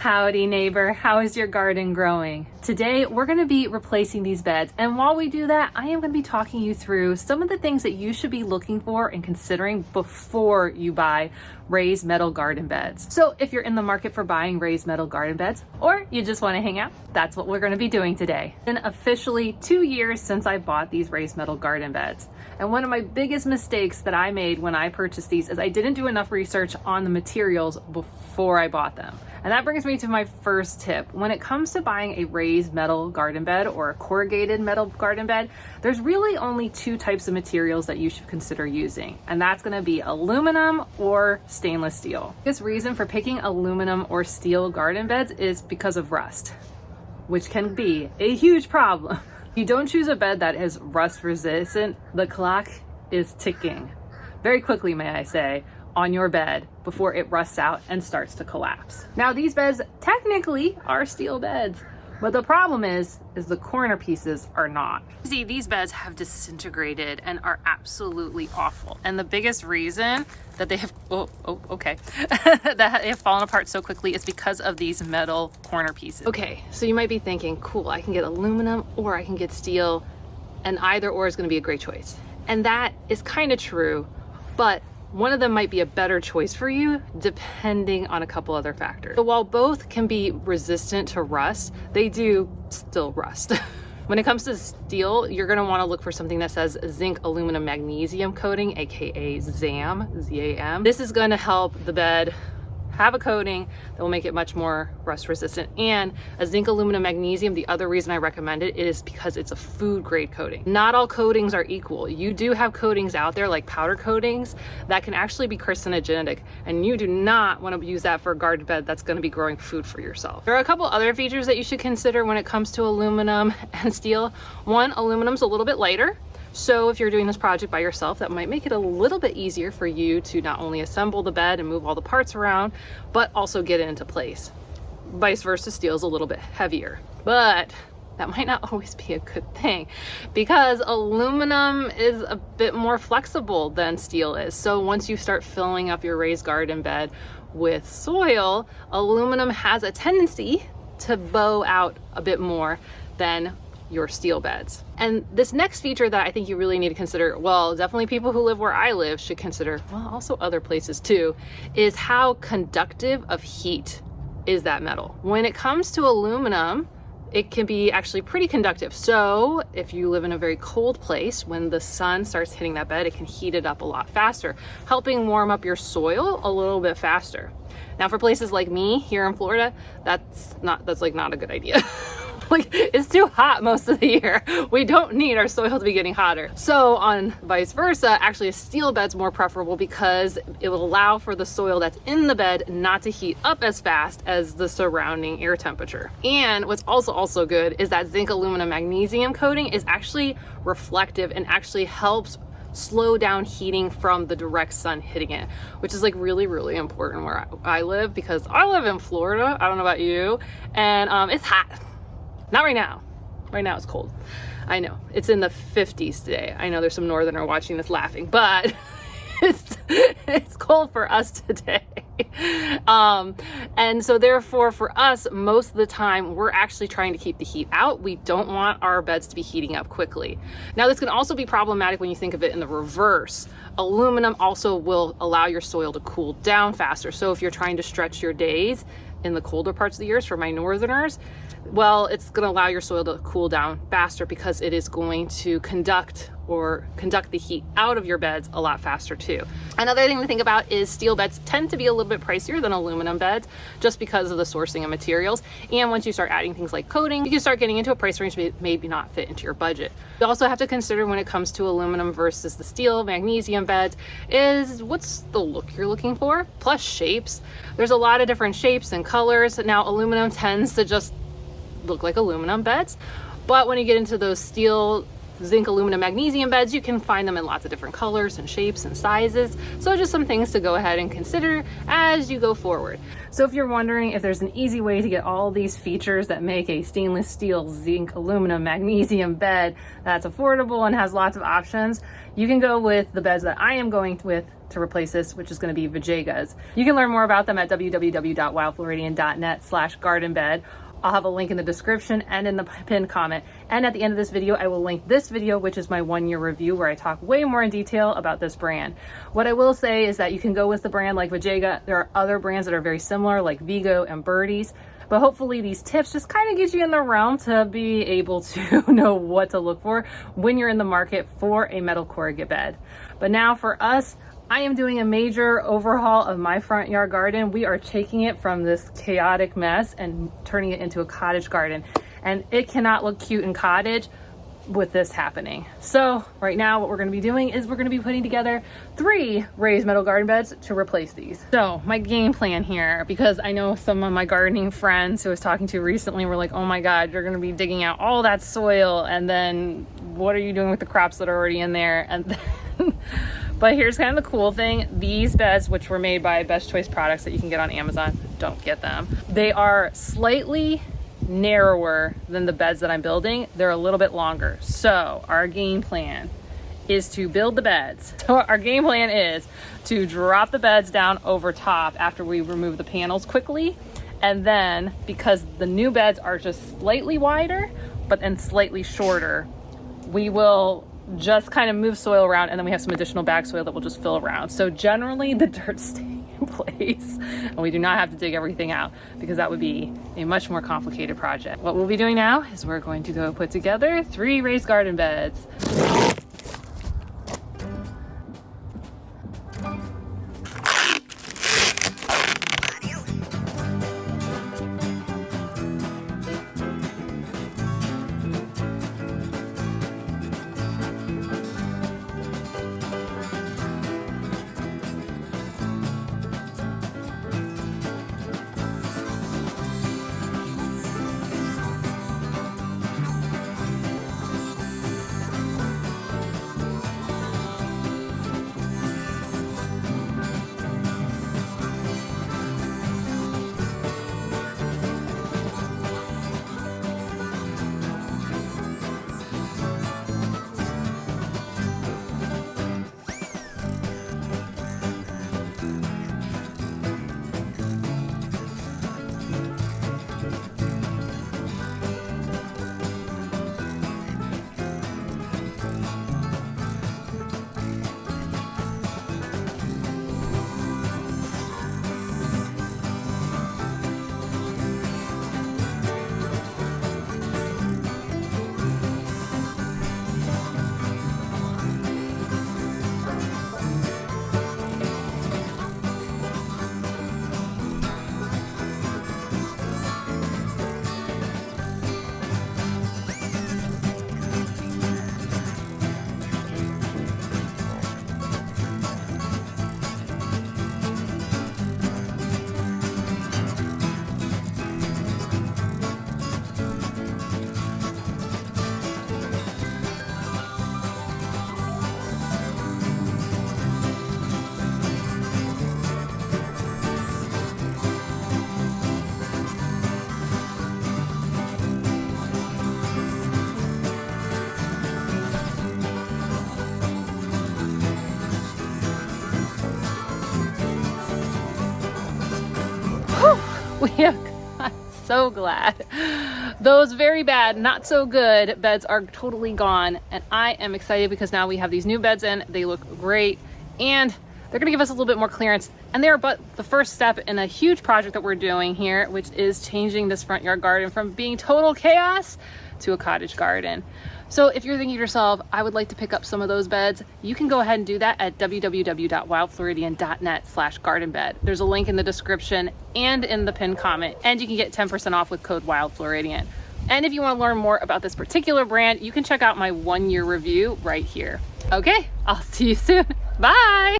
Howdy neighbor, how is your garden growing? Today we're going to be replacing these beds, and while we do that, I am going to be talking you through some of the things that you should be looking for and considering before you buy raised metal garden beds. So if you're in the market for buying raised metal garden beds, or you just want to hang out, that's what we're going to be doing today. It's been officially 2 years since I bought these raised metal garden beds, and one of my biggest mistakes that I made when I purchased these is I didn't do enough research on the materials before I bought them. And that brings me to my first tip. When it comes to buying a raised metal garden bed or a corrugated metal garden bed, there's really only two types of materials that you should consider using, and that's going to be aluminum or stainless steel. The biggest reason for picking aluminum or steel garden beds is because of rust, which can be a huge problem. If you don't choose a bed that is rust resistant, the clock is ticking very quickly, may I say, on your bed before it rusts out and starts to collapse. Now, these beds technically are steel beds, but the problem is the corner pieces are not. See, these beds have disintegrated and are absolutely awful. And the biggest reason that they have, that they have fallen apart so quickly is because of these metal corner pieces. Okay, so you might be thinking, cool, I can get aluminum or I can get steel, and either or is gonna be a great choice. And that is kind of true, but one of them might be a better choice for you depending on a couple other factors. So while both can be resistant to rust, they do still rust. When it comes to steel, you're gonna wanna look for something that says zinc aluminum magnesium coating, AKA ZAM, Z-A-M. This is gonna help the bed have a coating that will make it much more rust resistant. And a zinc aluminum magnesium, the other reason I recommend it is because it's a food grade coating. Not all coatings are equal. You do have coatings out there like powder coatings that can actually be carcinogenic, and you do not want to use that for a garden bed that's going to be growing food for yourself. There are a couple other features that you should consider when it comes to aluminum and steel. One, aluminum's a little bit lighter. So if you're doing this project by yourself, that might make it a little bit easier for you to not only assemble the bed and move all the parts around, but also get it into place. Vice versa, steel is a little bit heavier, but that might not always be a good thing because aluminum is a bit more flexible than steel is. So once you start filling up your raised garden bed with soil, aluminum has a tendency to bow out a bit more than your steel beds. And this next feature that I think you really need to consider, well, definitely people who live where I live should consider, well, also other places too, is how conductive of heat is that metal. When it comes to aluminum, it can be actually pretty conductive. So if you live in a very cold place, when the sun starts hitting that bed, it can heat it up a lot faster, helping warm up your soil a little bit faster. Now for places like me here in Florida, that's like not a good idea. Like, it's too hot most of the year. We don't need our soil to be getting hotter. So on vice versa, actually a steel bed's more preferable because it will allow for the soil that's in the bed not to heat up as fast as the surrounding air temperature. And what's also good is that zinc aluminum magnesium coating is actually reflective and actually helps slow down heating from the direct sun hitting it, which is like really important where I live, because I live in Florida. I don't know about you, and it's hot. Not right now. Right now it's cold. I know. It's in the 50s today. I know there's some northerner watching this laughing, but it's cold for us today. And so therefore for us, most of the time, we're actually trying to keep the heat out. We don't want our beds to be heating up quickly. Now, this can also be problematic when you think of it in the reverse. Aluminum also will allow your soil to cool down faster. So if you're trying to stretch your days in the colder parts of the year, for my northerners, well, it's going to allow your soil to cool down faster because it is going to conduct the heat out of your beds a lot faster too. Another thing to think about is steel beds tend to be a little bit pricier than aluminum beds just because of the sourcing of materials. And once you start adding things like coating, you can start getting into a price range that maybe not fit into your budget. You also have to consider when it comes to aluminum versus the steel magnesium beds is what's the look you're looking for, plus shapes. There's a lot of different shapes and colors. Now, aluminum tends to just look like aluminum beds, but when you get into those steel zinc aluminum magnesium beds, you can find them in lots of different colors and shapes and sizes. So just some things to go ahead and consider as you go forward. So if you're wondering if there's an easy way to get all these features that make a stainless steel zinc aluminum magnesium bed that's affordable and has lots of options, you can go with the beds that I am going with to replace this, which is going to be VegeGas. You can learn more about them at www.wildfloridian.net/gardenbed. I'll have a link in the description and in the pinned comment. And at the end of this video, I will link this video, which is my 1-year review where I talk way more in detail about this brand. What I will say is that you can go with the brand like VegeGa. There are other brands that are very similar like Vego and Birdies. But hopefully these tips just kind of get you in the realm to be able to know what to look for when you're in the market for a metal corrugate bed. But now for us, I am doing a major overhaul of my front yard garden. We are taking it from this chaotic mess and turning it into a cottage garden. And it cannot look cute in cottage with this happening. So right now what we're gonna be doing is we're gonna be putting together 3 raised metal garden beds to replace these. So my game plan here, because I know some of my gardening friends who I was talking to recently were like, oh my God, you're gonna be digging out all that soil and then what are you doing with the crops that are already in there? And then but here's kind of the cool thing. These beds, which were made by Best Choice Products that you can get on Amazon, don't get them. They are slightly narrower than the beds that I'm building. They're a little bit longer. So our game plan is to build the beds. So our game plan is to drop the beds down over top after we remove the panels quickly. And then because the new beds are just slightly wider, but then slightly shorter, we will just kind of move soil around and then we have some additional bag soil that will just fill around. So generally the dirt's staying in place and we do not have to dig everything out because that would be a much more complicated project. What we'll be doing now is we're going to go put together 3 raised garden beds. We have got so glad. Those very bad, not so good beds are totally gone. And I am excited because now we have these new beds in. They look great and they're gonna give us a little bit more clearance. And they're but the first step in a huge project that we're doing here, which is changing this front yard garden from being total chaos to a cottage garden. So if you're thinking to yourself, I would like to pick up some of those beds, you can go ahead and do that at www.wildfloridian.net/gardenbed. There's a link in the description and in the pinned comment, and you can get 10% off with code WILDFLORIDIAN. And if you want to learn more about this particular brand, you can check out my 1-year review right here. Okay, I'll see you soon. Bye.